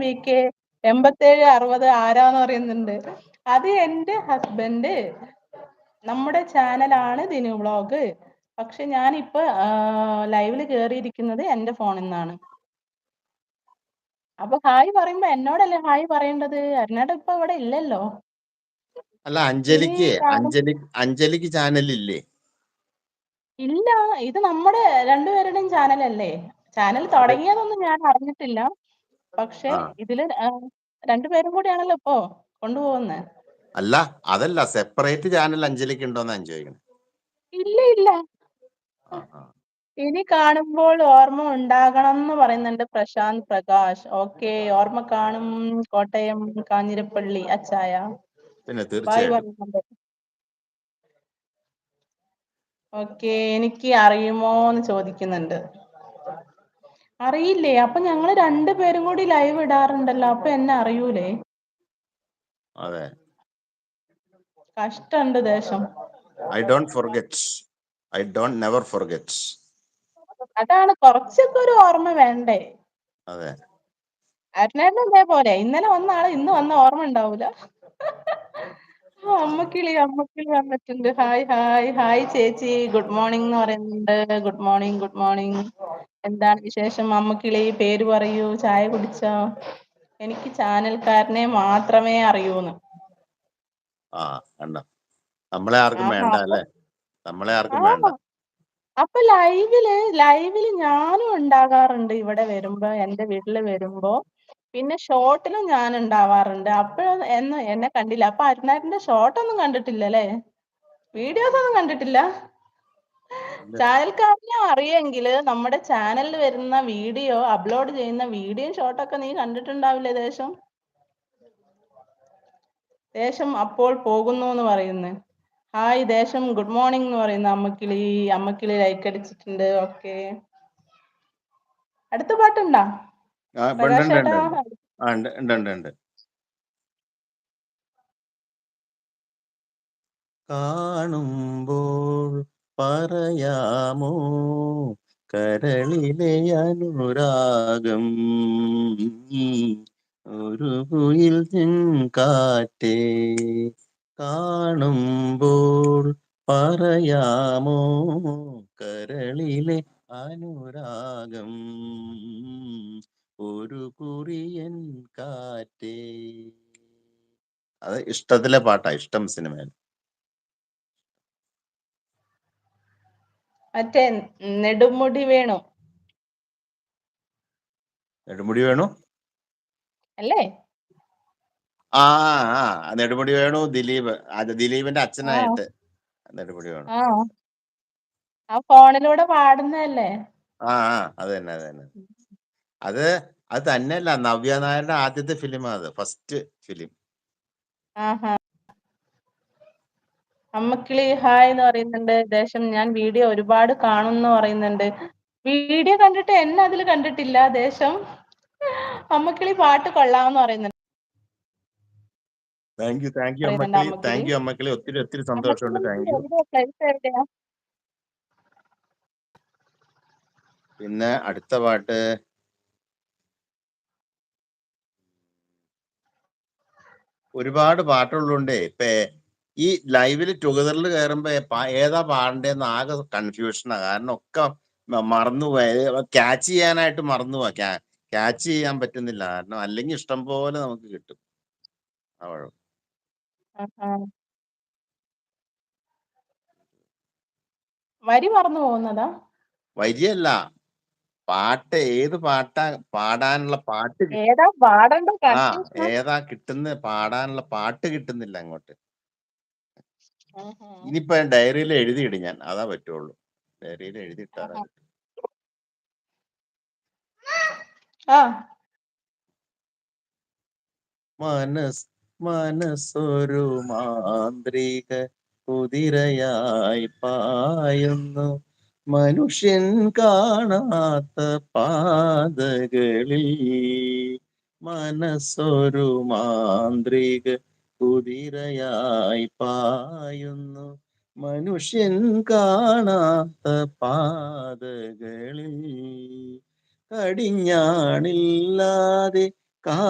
VK 8760 ആരാന്ന് പറയുന്നുണ്ട്. അത് എന്റെ ഹസ്ബൻഡ്. നമ്മുടെ ചാനലാണ് ദിനു വ്ളോഗ്. പക്ഷെ ഞാനിപ്പോ ലൈവില് കേറിയിരിക്കുന്നത് എന്റെ ഫോണിൽ നിന്നാണ്. അപ്പൊ ഹായ് പറയുമ്പോ എന്നോടല്ലേ ഹായ് പറയേണ്ടത്? അരുണേട്ടൻ ഇപ്പൊ ഇവിടെ ഇല്ലല്ലോ. അല്ല, ഇനി അഞ്ജലിക്ക് ചാനലില്ലേ? ഇല്ല, ഇത് നമ്മുടെ രണ്ടുപേരുടെയും ചാനലല്ലേ. ചാനൽ തുടങ്ങിയതൊന്നും ഞാൻ അറിഞ്ഞിട്ടില്ല. പക്ഷെ ഇതില് രണ്ടുപേരും കൂടിയാണല്ലോ ഇപ്പോ കൊണ്ടുപോകുന്നത്. അല്ല, അതല്ല, സെപ്പറേറ്റ് ചാനൽ അഞ്ജലിക്ക് ഉണ്ടോന്ന് ഞാൻ ചോദിക്കണം. ഇല്ല. ഇനി കാണുമ്പോൾ ഓർമ്മ ഉണ്ടാകണം എന്ന് പറയുന്നുണ്ട് പ്രശാന്ത് പ്രകാശ്. ഓക്കെ, ഓർമ്മ കാണും. കോട്ടയം കാഞ്ഞിരപ്പള്ളി അച്ചായ പിന്നെ ബായ് തീർച്ചയായിട്ടും. പറയുന്നുണ്ട്. ഓക്കെ, എനിക്ക് അറിയുമോ എന്ന് ചോദിക്കുന്നുണ്ട്. അറിയില്ലേ? അപ്പൊ ഞങ്ങള് രണ്ടുപേരും കൂടി ലൈവ് ഇടാറുണ്ടല്ലോ, അപ്പൊ എന്നെ അറിയൂലേ? അതെ, കഷ്ടണ്ട് ദേശം. I don't forget, I don't never forget. അതാണ്, കുറച്ചൊക്കെ ഒരു ഓർമ്മ വേണ്ടേ? അതെ, അരുണേട്ടൻ ഇതേപോലെ ഇന്നലെ വന്ന ആള് ഇന്ന് വന്ന ഓർമ്മ ഉണ്ടാവൂല. അമ്മക്കിളി വന്നിട്ടുണ്ട്. ഹായ് ചേച്ചി, ഗുഡ് മോർണിംഗ് എന്ന് പറയുന്നുണ്ട്. Good morning. എന്താണ് വിശേഷം അമ്മക്കിളി? പേര് പറയൂ. ചായ കുടിച്ചോ? എനിക്ക് ചാനൽക്കാരനെ മാത്രമേ അറിയൂന്ന്. കണ്ടോ, നമ്മളെ ആർക്കും വേണ്ട അല്ലേ? നമ്മളെ ആർക്കും വേണ്ട. അപ്പൊ ലൈവില് ഞാനും ഉണ്ടാകാറുണ്ട് ഇവിടെ വരുമ്പോ, എന്റെ വീട്ടില് വരുമ്പോ. പിന്നെ ഷോർട്ടിലും ഞാൻ ഉണ്ടാവാറുണ്ട്. അപ്പോഴൊന്നും എന്നെ കണ്ടില്ല. അപ്പൊ അരുണേട്ടന്റെ ഷോർട്ടൊന്നും കണ്ടിട്ടില്ല അല്ലേ? വീഡിയോസ് ഒന്നും കണ്ടിട്ടില്ല. ചാനൽക്കാരനെ അറിയെങ്കില് നമ്മുടെ ചാനലിൽ വരുന്ന വീഡിയോ, അപ്ലോഡ് ചെയ്യുന്ന വീഡിയോ ഷോർട്ടൊക്കെ നീ കണ്ടിട്ടുണ്ടാവില്ലേ ദേശം അപ്പോൾ പോകുന്നു എന്ന് പറയുന്നു. ഹായ് ദേശം, ഗുഡ് മോർണിംഗ് എന്ന് പറയുന്നു. അമ്മക്കിളി ലൈക്ക് അടിച്ചിട്ടുണ്ട്. ഓക്കെ, അടുത്ത പാട്ടുണ്ടാ പ്രകാശ് ചേട്ടാ? ഉണ്ട്. കാണുമ്പോൾ പറയാമോ കരളിലെ അനുരാഗം, ഒരു കുയിൽ കാറ്റേ. കാണുമ്പോൾ പറയാമോ കരളിലെ അനുരാഗം, ഒരു കുറിയൻ കാറ്റേ. അത് ഇഷ്ടത്തിലെ പാട്ടാ, ഇഷ്ടം സിനിമയിൽ. മറ്റേ നെടുമുടി വേണു അല്ലേ? നെടുമുടി വേണു, ദിലീപ്. ദിലീപിന്റെ അച്ഛനായിട്ട് നെടുമുടി വേണു. ആ ഫോണിലൂടെ പാടുന്നതല്ലേ? അത് തന്നെ. അത് തന്നെയല്ല, നവ്യ നായരുടെ ആദ്യത്തെ ഫിലിമാ, അത് ഫസ്റ്റ് ഫിലിം. അമ്മക്കിളി ഹായ് എന്ന് പറയുന്നുണ്ട്. ദേശം, ഞാൻ വീഡിയോ ഒരുപാട് കാണും എന്ന് പറയുന്നുണ്ട്. വീഡിയോ കണ്ടിട്ട് എന്നെ അതിൽ കണ്ടിട്ടില്ല ദേശം. അമ്മക്കിളി പാട്ട് കൊള്ളാമെന്ന് പറയുന്നുണ്ട്. താങ്ക് യു അമ്മക്കിളി. ഒത്തിരി സന്തോഷമുണ്ട്. Thank you. പിന്നെ അടുത്ത പാട്ട് ഒരുപാട് പാട്ടുള്ളതുകൊണ്ടേ ഇപ്പൊ ഈ ലൈവില് ടുഗദറിൽ കയറുമ്പോ ഏതാ പാടേണ്ടെന്ന് ആകെ കൺഫ്യൂഷനാ. കാരണം ഒക്കെ മറന്നുപോയി, ക്യാച്ച് ചെയ്യാനായിട്ട് മറന്നുപോവാ. ക്യാച്ച് ചെയ്യാൻ പറ്റുന്നില്ല. കാരണം അല്ലെങ്കിൽ ഇഷ്ടം പോലെ നമുക്ക് കിട്ടും. വരി മറന്നു പോകുന്നതാ? വരിയല്ല, പാട്ട്. ഏത് പാട്ടാ പാടാനുള്ള പാട്ട് ഏതാ പാടണ്ട കൺഫ്യൂഷൻ. ഏതാ കിട്ടുന്ന പാടാനുള്ള പാട്ട് കിട്ടുന്നില്ല അങ്ങോട്ട്. ഇനിയിപ്പോ ഡയറിയിൽ എഴുതിയിടും ഞാൻ, അതാ പറ്റുള്ളൂ. ഡയറിയിൽ എഴുതിയിട്ടാ മനസ്സൊരു മാന്ത്രിക കുതിരയായി പായുന്നു, മനുഷ്യൻ കാണാത്ത പാതകളിൽ. മനസ്സൊരു മാന്ത്രിക കുതിരയായി പായുന്നു, മനുഷ്യൻ കാണാത്ത പാതകളിൽ. കടിഞ്ഞാണില്ലാതെ കാ